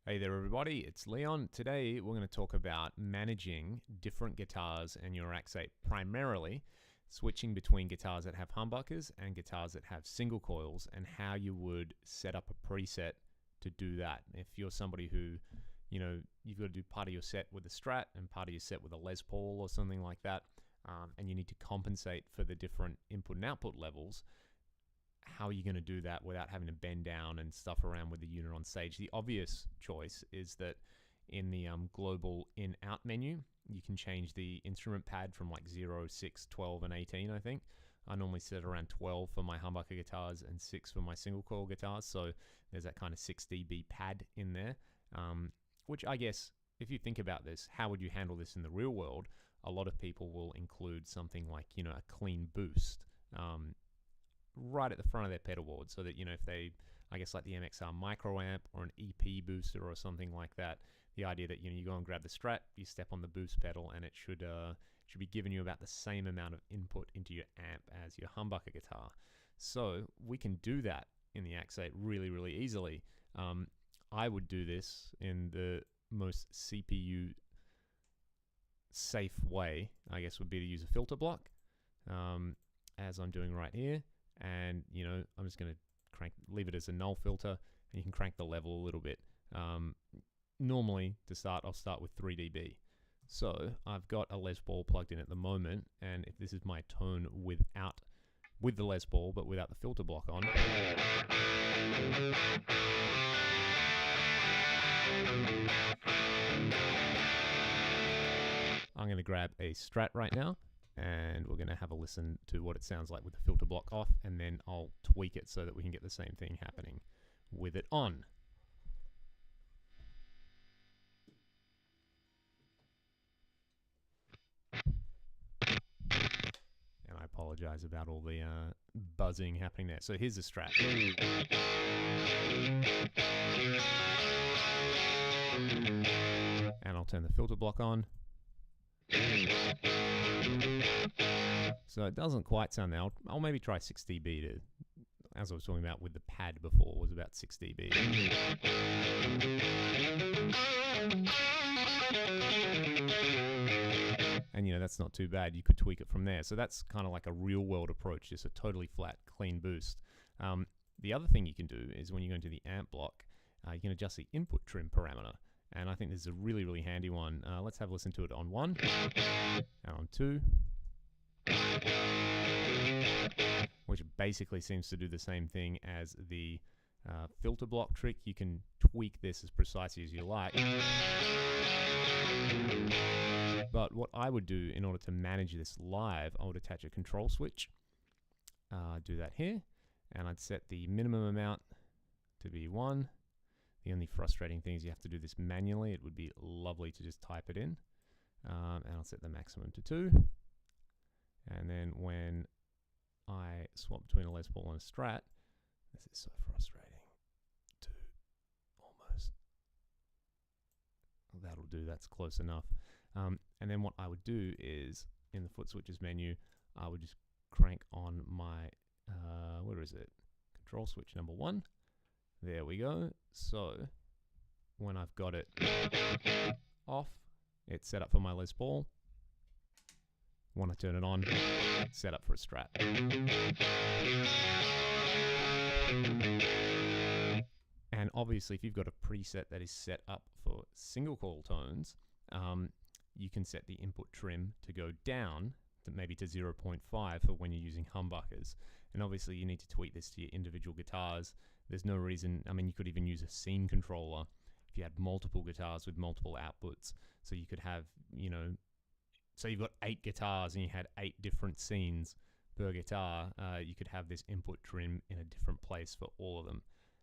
Hey there everybody, it's Leon. Today we're going to talk about managing different guitars in your AX8, primarily switching between guitars that have humbuckers and guitars that have single coils, and how you would set up a preset to do that. If you're somebody who, you've got to do part of your set with a Strat and part of your set with a Les Paul or something like that, and you need to compensate for the different input and output levels, how are you going to do that without having to bend down and stuff around with the unit on stage? The obvious choice is that in the global in-out menu, you can change the instrument pad from like 0, 6, 12, and 18, I think. I normally set around 12 for my humbucker guitars and 6 for my single coil guitars, so there's that kind of 6 dB pad in there, which I guess, if you think about this, how would you handle this in the real world? A lot of people will include something like, a clean boost, right at the front of their pedal board, so that if they, I guess like the MXR micro amp or an EP booster or something like that, the idea that you go and grab the Strat, you step on the boost pedal, and it should be giving you about the same amount of input into your amp as your humbucker guitar. So we can do that in the AX8 really easily. I would do this in the most CPU safe way, I guess, would be to use a filter block, as I'm doing right here. And I'm just going to leave it as a null filter, and you can crank the level a little bit. Normally, to start, I'll start with 3 dB. So I've got a Les Paul plugged in at the moment, and if this is my tone with the Les Paul but without the filter block on, I'm going to grab a Strat right now, and we're going to have a listen to what it sounds like with the filter block off, and then I'll tweak it so that we can get the same thing happening with it on. And I apologize about all the buzzing happening there. So here's the Strat. And I'll turn the filter block on. So it doesn't quite sound there. I'll maybe try 6 dB to, as I was talking about with the pad before, was about 6 dB. And that's not too bad. You could tweak it from there. So that's kind of like a real world approach, just a totally flat, clean boost. The other thing you can do is when you go into the amp block, you can adjust the input trim parameter. And I think this is a really handy one. Let's have a listen to it on 1 and on 2. Which basically seems to do the same thing as the filter block trick. You can tweak this as precisely as you like. But what I would do in order to manage this live, I would attach a control switch. Do that here. And I'd set the minimum amount to be 1. The only frustrating thing is you have to do this manually. It would be lovely to just type it in. And I'll set the maximum to 2. And then when I swap between a Les Paul and a Strat, this is so frustrating. 2, almost. Well, that'll do, that's close enough. And then what I would do is, in the foot switches menu, I would just crank on my, where is it? Control switch number 1. There we go. So when I've got it off, it's set up for my Les Paul. Want to turn it on, set up for a Strat. And obviously, if you've got a preset that is set up for single coil tones, you can set the input trim to go down to maybe to 0.5 for when you're using humbuckers. And obviously, you need to tweak this to your individual guitars. There's no reason, you could even use a scene controller if you had multiple guitars with multiple outputs. So you could have, so you've got 8 guitars and you had 8 different scenes per guitar. You could have this input trim in a different place for all of them.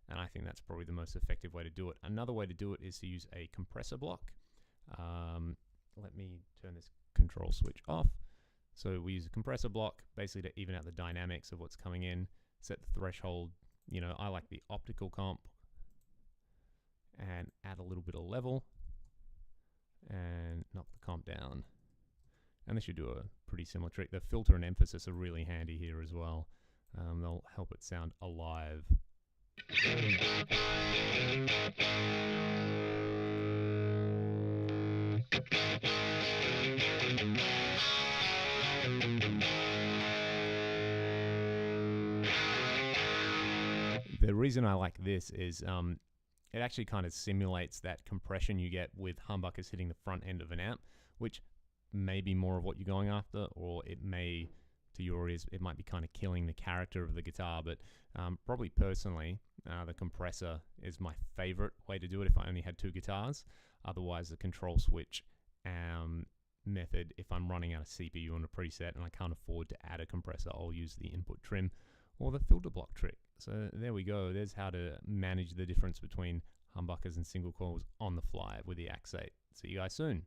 And I think that's probably the most effective way to do it. Another way to do it is to use a compressor block. Let me turn this control switch off. So we use a compressor block basically to even out the dynamics of what's coming in, set the threshold. I like the optical comp, and add a little bit of level and knock the comp down. And this should do a pretty similar trick. The filter and emphasis are really handy here as well. They'll help it sound alive. The reason I like this is it actually kind of simulates that compression you get with humbuckers hitting the front end of an amp, which may be more of what you're going after, or it may, to your ears, it might be kind of killing the character of the guitar. But probably personally, the compressor is my favorite way to do it if I only had two guitars. Otherwise, the control switch method, if I'm running out of CPU on a preset and I can't afford to add a compressor, I'll use the input trim or the filter block trick. So there we go. There's how to manage the difference between humbuckers and single coils on the fly with the AX8. See you guys soon.